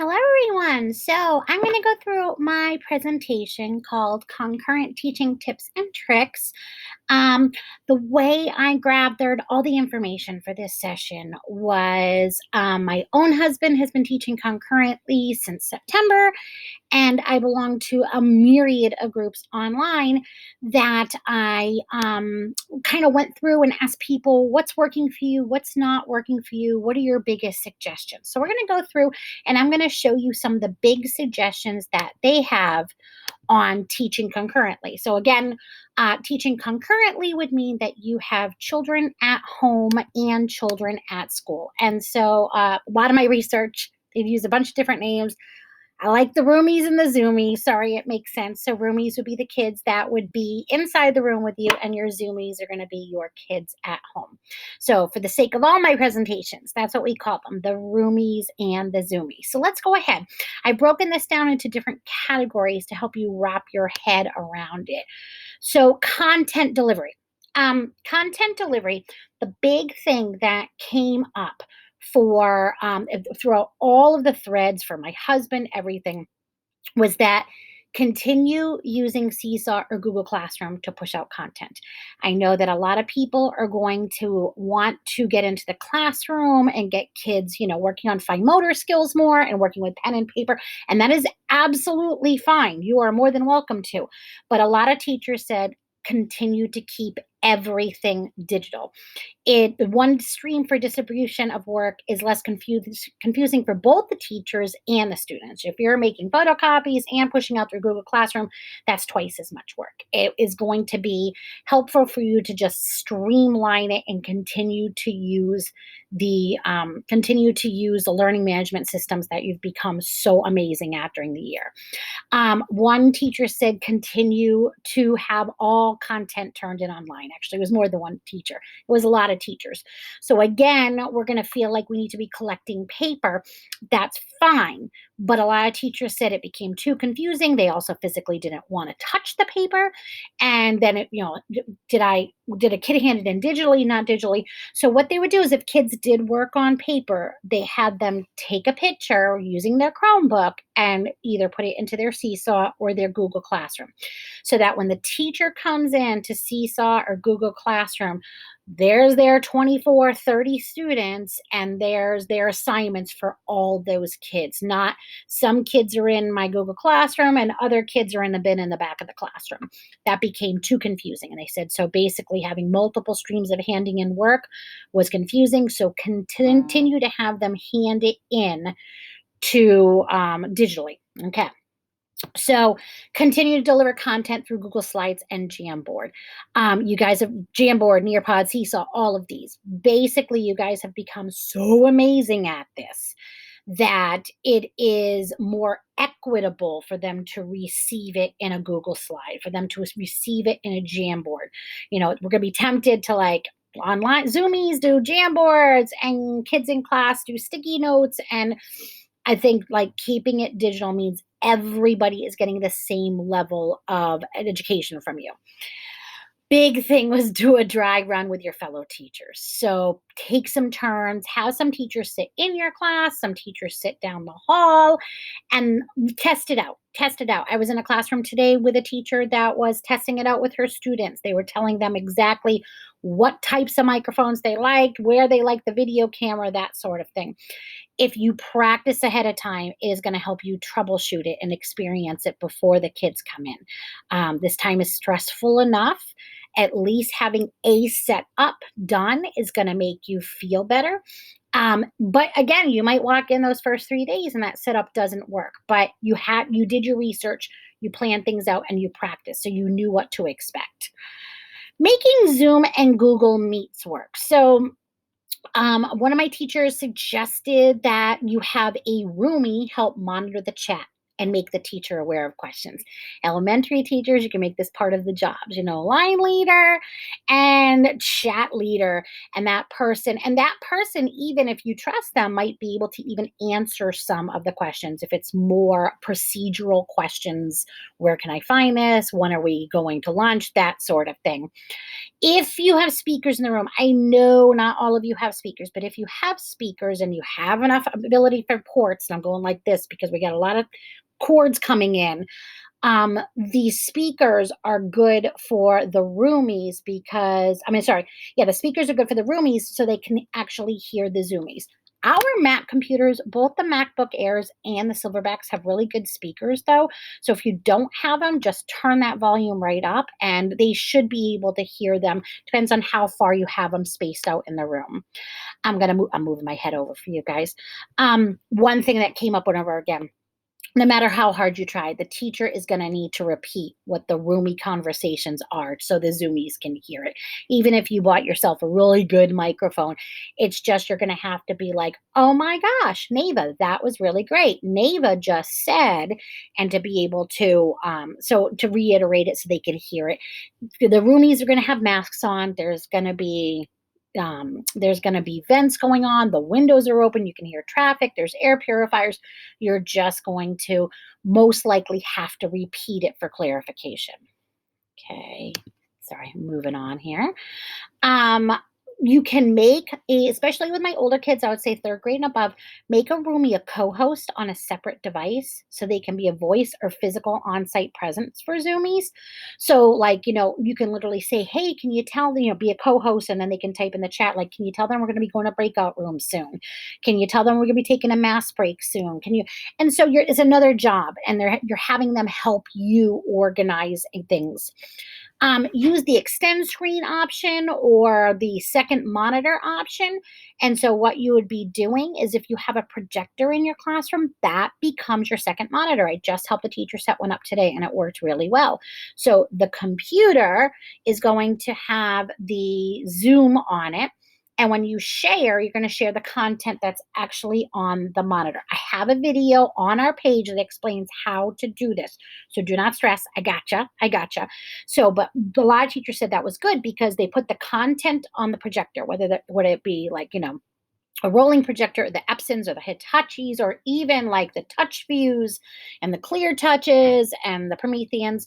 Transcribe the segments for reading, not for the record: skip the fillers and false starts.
Hello, everyone. So I'm going to go through my presentation called Concurrent Teaching Tips and Tricks. Um, the way I gathered all the information for this session was my own husband has been teaching concurrently since September, and I belong to a myriad of groups online that I kind of went through and asked people what's working for you, what's not working for you, what are your biggest suggestions. So we're going to go through and I'm going to show you some of the big suggestions that they have on teaching concurrently. So again, teaching concurrently would mean that you have children at home and children at school. And so a lot of my research, they've used a bunch of different names. I like the roomies and the zoomies. Sorry, it makes sense. So roomies would be the kids that would be inside the room with you, and your zoomies are going to be your kids at home. So for the sake of all my presentations, that's what we call them, the roomies and the zoomies. So let's go ahead. I've broken this down into different categories to help you wrap your head around it. So content delivery. Content delivery, the big thing that came up for throughout all of the threads for my husband, everything was that continue using Seesaw or Google Classroom to push out content. I know that a lot of people are going to want to get into the classroom and get kids, working on fine motor skills more and working with pen and paper. And that is absolutely fine. You are more than welcome to. But a lot of teachers said, continue to keep everything digital. One stream for distribution of work is less confusing for both the teachers and the students. If you're making photocopies and pushing out through Google Classroom, that's twice as much work. It is going to be helpful for you to just streamline it and continue to use the learning management systems that you've become so amazing at during the year. One teacher said continue to have all content turned in online. Actually, it was more than one teacher. It was a lot of teachers. So again, we're going to feel like we need to be collecting paper. That's fine. But a lot of teachers said it became too confusing. They also physically didn't want to touch the paper. And then, did a kid hand it in digitally, not digitally? So what they would do is if kids did work on paper, they had them take a picture using their Chromebook and either put it into their Seesaw or their Google Classroom. So that when the teacher comes in to Seesaw or Google Classroom, there's their 24, 30 students, and there's their assignments for all those kids. Not some kids are in my Google Classroom and other kids are in the bin in the back of the classroom. That became too confusing. And they said, so basically having multiple streams of handing in work was confusing. So continue to have them hand it in to digitally. Okay. So continue to deliver content through Google Slides and Jamboard. You guys have Jamboard, Nearpod, Seesaw, all of these. Basically, you guys have become so amazing at this that it is more equitable for them to receive it in a Google slide, for them to receive it in a Jamboard. We're going to be tempted to online Zoomies do Jamboards and kids in class do sticky notes. And I think keeping it digital means everybody is getting the same level of education from you. Big thing was do a dry run with your fellow teachers. So take some turns, have some teachers sit in your class, some teachers sit down the hall, and test it out. Test it out. I was in a classroom today with a teacher that was testing it out with her students. They were telling them exactly what types of microphones they liked, where they liked the video camera, that sort of thing. If you practice ahead of time, it is going to help you troubleshoot it and experience it before the kids come in. This time is stressful enough. At least having a setup done is going to make you feel better. But again, you might walk in those first 3 days and that setup doesn't work, but you did your research, you planned things out, and you practiced, so you knew what to expect. Making Zoom and Google Meets work. So one of my teachers suggested that you have a roomie help monitor the chat. and make the teacher aware of questions. Elementary teachers, you can make this part of the jobs, line leader and chat leader. And that person, even if you trust them, might be able to even answer some of the questions. If it's more procedural questions, where can I find this? When are we going to lunch? That sort of thing. If you have speakers in the room, I know not all of you have speakers, but if you have speakers and you have enough ability for ports, and I'm going like this because we got a lot of cords coming in, these speakers are good for the roomies because, I mean, sorry, yeah, the speakers are good for the roomies so they can actually hear the zoomies. Our Mac computers, both the MacBook Airs and the Silverbacks, have really good speakers though. So if you don't have them, just turn that volume right up and they should be able to hear them. Depends on how far you have them spaced out in the room. I'm moving my head over for you guys. One thing that came up over again, no matter how hard you try, the teacher is going to need to repeat what the roomie conversations are so the Zoomies can hear it. Even if you bought yourself a really good microphone, it's just you're going to have to be like, oh my gosh, Neva, that was really great. Neva just said, and to be able to, so to reiterate it so they can hear it. The roomies are going to have masks on. There's going to be vents going on. The windows are open. You can hear traffic. There's air purifiers. You're just going to most likely have to repeat it for clarification. Okay. Sorry, moving on here. Um, you can especially with my older kids, I would say third grade and above, make a roomie a co-host on a separate device so they can be a voice or physical on-site presence for Zoomies. So like, you can literally say, hey, can you tell, be a co-host, and then they can type in the chat, like, can you tell them we're going to be going to breakout rooms soon? Can you tell them we're going to be taking a mass break soon? And so it's another job, and you're having them help you organize things. Use the extend screen option or the second monitor option. And so what you would be doing is if you have a projector in your classroom, that becomes your second monitor. I just helped the teacher set one up today and it worked really well. So the computer is going to have the Zoom on it. And when you share, you're going to share the content that's actually on the monitor. I have a video on our page that explains how to do this. So do not stress. I gotcha. So, but a lot of teachers said that was good because they put the content on the projector, would it be like, a rolling projector, the Epsons or the Hitachis, or even like the Touch Views and the Clear Touches and the Prometheans.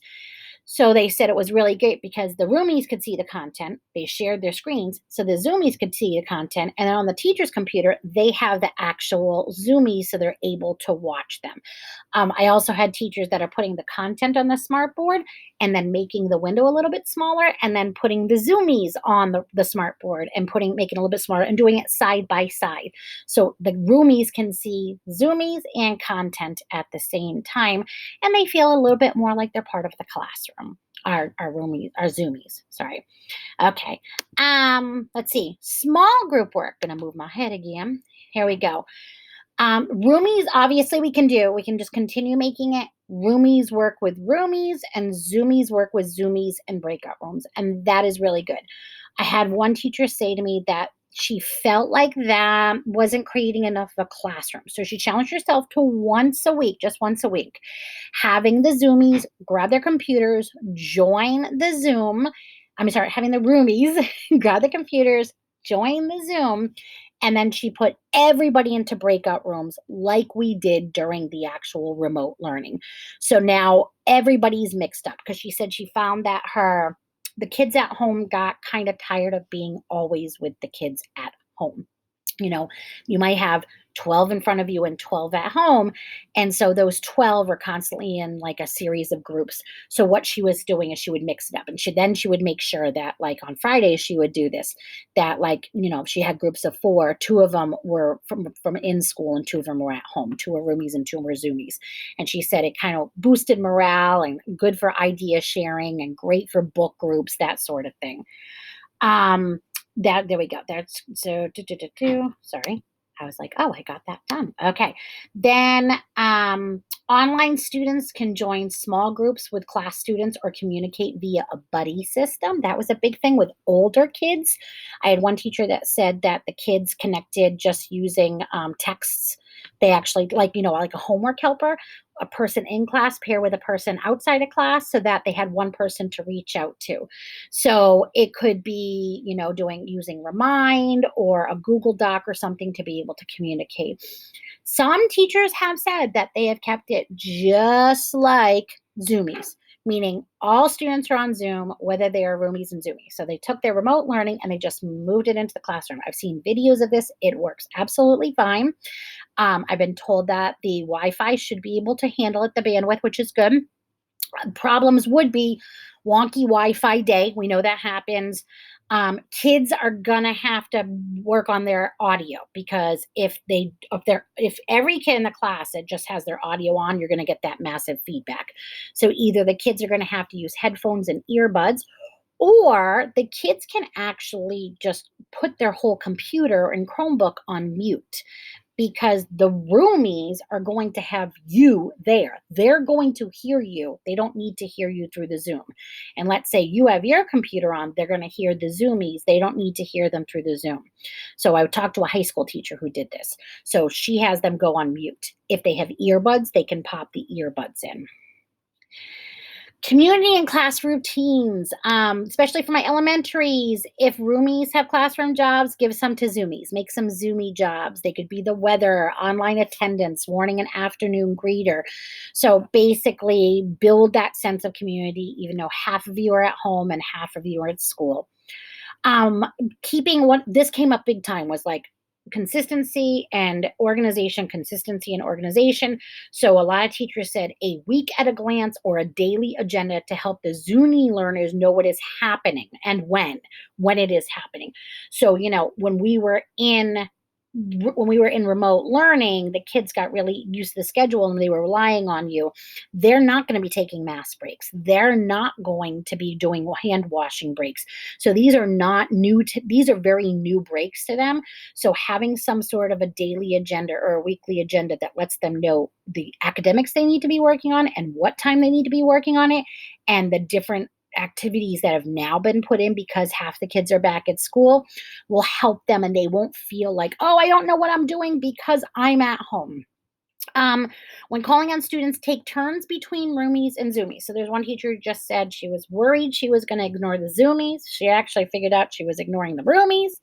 So they said it was really great because the roomies could see the content. They shared their screens. So the Zoomies could see the content. And then on the teacher's computer, they have the actual Zoomies so they're able to watch them. I also had teachers that are putting the content on the smart board and then making the window a little bit smaller and then putting the Zoomies on the smart board and making it a little bit smaller and doing it side by side. So the roomies can see Zoomies and content at the same time, and they feel a little bit more like they're part of the classroom. Our Zoomies, sorry. Okay. Let's see. Small group work. Gonna move my head again. Here we go. Roomies, obviously we can just continue making it. Roomies work with roomies and Zoomies work with Zoomies and breakout rooms. And that is really good. I had one teacher say to me that she felt like that wasn't creating enough of a classroom. So she challenged herself to just once a week, having the Zoomies grab their computers, join the Zoom. Having the roomies grab the computers, join the Zoom, and then she put everybody into breakout rooms like we did during the actual remote learning. So now everybody's mixed up because she said she found that the kids at home got kind of tired of being always with the kids at home. You might have 12 in front of you and 12 at home. And so those 12 are constantly in like a series of groups. So what she was doing is she would mix it up, and she would make sure that like on Fridays she would do this, that like, if she had groups of 4, 2 of them were from in school and 2 of them were at home. 2 were roomies and 2 were Zoomies. And she said it kind of boosted morale and good for idea sharing and great for book groups, that sort of thing. There we go. That's so sorry. I was like, oh, I got that done. Okay. Then online students can join small groups with class students or communicate via a buddy system. That was a big thing with older kids. I had one teacher that said that the kids connected just using texts, They actually, like, like a homework helper, a person in class pair with a person outside of class so that they had one person to reach out to. So it could be, doing using Remind or a Google Doc or something to be able to communicate. Some teachers have said that they have kept it just like Zoomies, meaning all students are on Zoom, whether they are roomies and Zoomies. So they took their remote learning and they just moved it into the classroom. I've seen videos of this. It works absolutely fine. I've been told that the Wi-Fi should be able to handle it, the bandwidth, which is good. Problems would be wonky Wi-Fi day. We know that happens. Kids are gonna have to work on their audio because if every kid in the class that just has their audio on, you're gonna get that massive feedback. So either the kids are gonna have to use headphones and earbuds, or the kids can actually just put their whole computer and Chromebook on mute because the roomies are going to have you there. They're going to hear you. They don't need to hear you through the Zoom. And let's say you have your computer on, they're going to hear the Zoomies. They don't need to hear them through the Zoom. So I talked to a high school teacher who did this. So she has them go on mute. If they have earbuds, they can pop the earbuds in. Community and class routines, especially for my elementaries. If roomies have classroom jobs, give some to Zoomies. Make some Zoomie jobs. They could be the weather, online attendance, morning and afternoon greeter. So basically build that sense of community, even though half of you are at home and half of you are at school. Keeping what this came up big time was like consistency and organization. So a lot of teachers said a week at a glance or a daily agenda to help the Zuni learners know what is happening and when it is happening. So, when we were in remote learning, the kids got really used to the schedule and they were relying on you. They're not going to be taking mass breaks. They're not going to be doing hand washing breaks. So these are not new. These are very new breaks to them. So having some sort of a daily agenda or a weekly agenda that lets them know the academics they need to be working on and what time they need to be working on it and the different activities that have now been put in because half the kids are back at school will help them and they won't feel like, oh, I don't know what I'm doing because I'm at home. When calling on students, take turns between roomies and Zoomies. So there's one teacher who just said she was worried she was going to ignore the Zoomies. She actually figured out she was ignoring the roomies.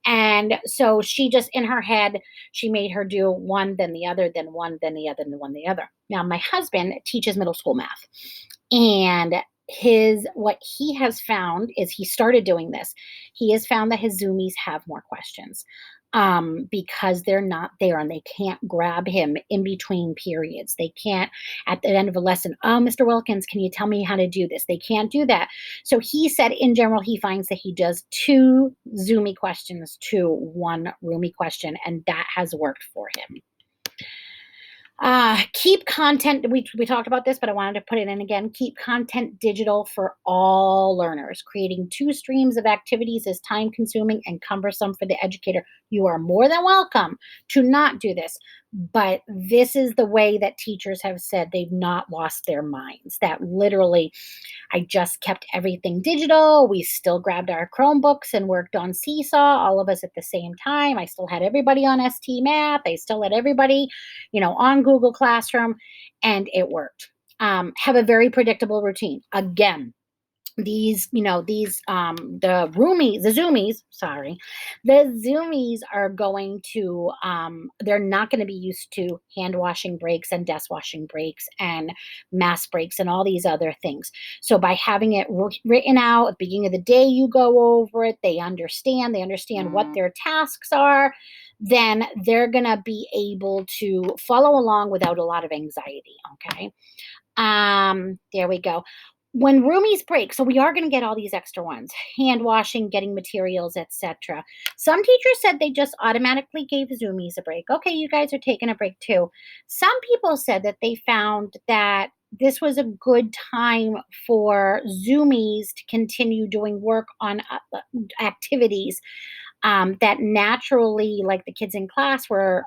And so she just in her head, she made her do one, then the other, then one, then the other, then one, the other. Now, my husband teaches middle school math. And what he has found is he started doing this. He has found that his Zoomies have more questions because they're not there and they can't grab him in between periods. They can't at the end of a lesson, oh, Mr. Wilkins, can you tell me how to do this? They can't do that. So he said in general, he finds that he does 2 Zoomie questions to 1 Roomie question, and that has worked for him. Keep content. We talked about this, but I wanted to put it in again. Keep content digital for all learners. Creating 2 streams of activities is time consuming and cumbersome for the educator. You are more than welcome to not do this, but this is the way that teachers have said they've not lost their minds. That literally, I just kept everything digital. We still grabbed our Chromebooks and worked on Seesaw, all of us at the same time. I still had everybody on ST Math. I still had everybody, on Google Classroom, and it worked. Have a very predictable routine. Again, the Zoomies are going to, they're not going to be used to hand washing breaks and desk washing breaks and mass breaks and all these other things. So by having it written out at the beginning of the day, you go over it, they understand what their tasks are, then they're going to be able to follow along without a lot of anxiety. Okay. There we go. When roomies break, so we are going to get all these extra ones, hand washing, getting materials, etc. Some teachers said they just automatically gave Zoomies a break. Okay, you guys are taking a break too. Some people said that they found that this was a good time for Zoomies to continue doing work on activities that naturally, like the kids in class were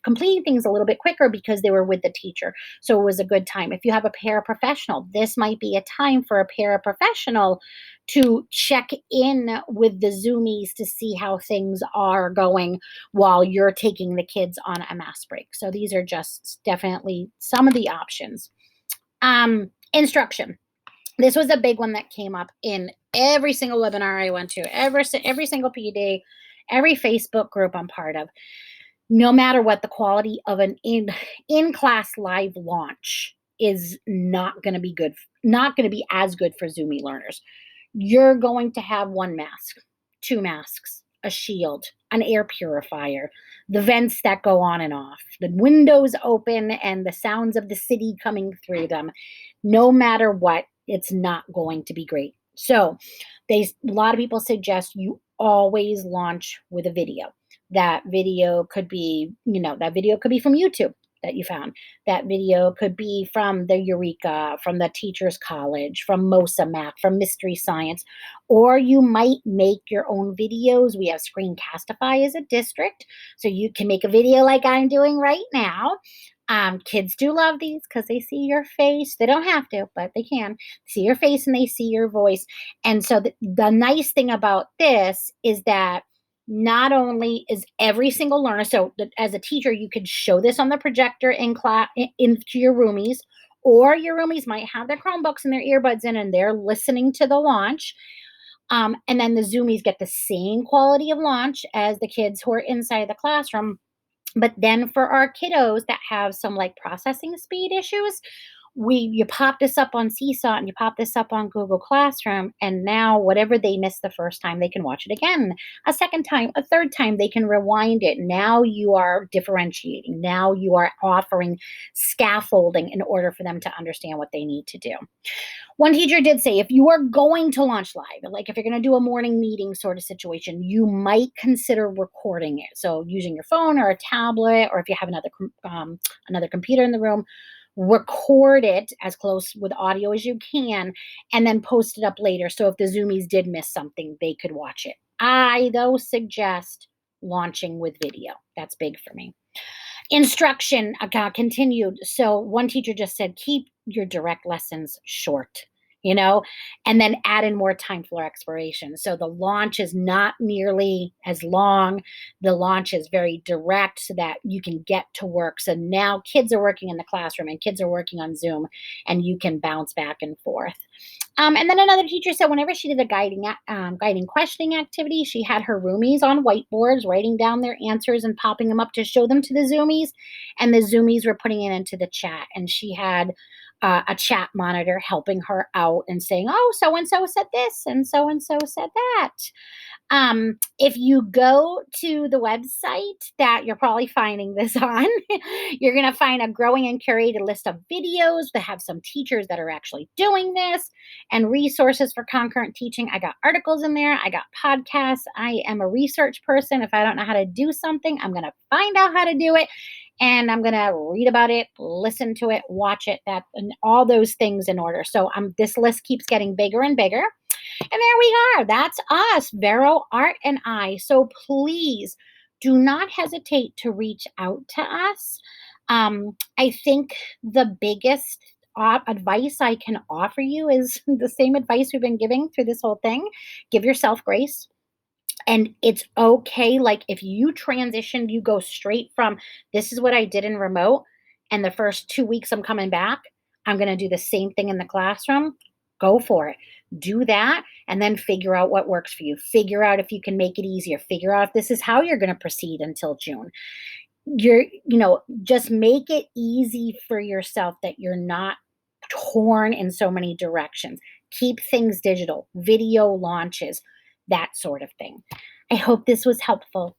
completing things a little bit quicker because they were with the teacher. So it was a good time. If you have a paraprofessional, this might be a time for a paraprofessional to check in with the Zoomies to see how things are going while you're taking the kids on a mass break. So these are just definitely some of the options. Instruction. This was a big one that came up in every single webinar I went to, every single PD, every Facebook group I'm part of. No matter what, the quality of an in-class live launch is not going to be good, not going to be as good for Zoomy learners. You're going to have one mask, two masks, a shield, an air purifier, the vents that go on and off, the windows open, and the sounds of the city coming through them. No matter what, it's not going to be great. So a lot of people suggest you always launch with a video. That video could be, that video could be from YouTube that you found. That video could be from the Eureka, from the Teachers College, from MOSA Mac, from Mystery Science, or you might make your own videos. We have Screencastify as a district, so you can make a video like I'm doing right now. Kids do love these because they see your face. They don't have to, but they can see your face and they see your voice. And so the nice thing about this is that not only is every single learner, so as a teacher, you could show this on the projector in class into your roomies, or your roomies might have their Chromebooks and their earbuds in and they're listening to the launch. And then the Zoomies get the same quality of launch as the kids who are inside the classroom. But then for our kiddos that have some like processing speed issues, you pop this up on Seesaw and you pop this up on Google Classroom, and now whatever they missed the first time, they can watch it again. A second time, a third time, they can rewind it. Now you are differentiating. Now you are offering scaffolding in order for them to understand what they need to do. One teacher did say if you are going to launch live, like if you're going to do a morning meeting sort of situation, you might consider recording it. So using your phone or a tablet, or if you have another computer in the room, record it as close with audio as you can, and then post it up later. So if the Zoomies did miss something, they could watch it. I, though, suggest launching with video. That's big for me. Instruction continued. So one teacher just said, keep your direct lessons short, and then add in more time for exploration. So the launch is not nearly as long. The launch is very direct so that you can get to work. So now kids are working in the classroom and kids are working on Zoom, and you can bounce back and forth. And then another teacher said whenever she did the guiding questioning activity, she had her roomies on whiteboards writing down their answers and popping them up to show them to the Zoomies, and the Zoomies were putting it into the chat. And she had a chat monitor helping her out and saying, oh, so-and-so said this and so-and-so said that. If you go to the website that you're probably finding this on, you're going to find a growing and curated list of videos that have some teachers that are actually doing this and resources for concurrent teaching. I got articles in there. I got podcasts. I am a research person. If I don't know how to do something, I'm going to find out how to do it. And I'm going to read about it, listen to it, watch it, and all those things in order. So this list keeps getting bigger and bigger. And there we are. That's us, Vero, Art, and I. So please do not hesitate to reach out to us. I think the biggest advice I can offer you is the same advice we've been giving through this whole thing. Give yourself grace. And it's okay. Like if you transition, you go straight from this is what I did in remote, and the first 2 weeks I'm coming back, I'm going to do the same thing in the classroom. Go for it. Do that and then figure out what works for you. Figure out if you can make it easier. Figure out if this is how you're going to proceed until June. Just make it easy for yourself that you're not torn in so many directions. Keep things digital, video launches, that sort of thing. I hope this was helpful.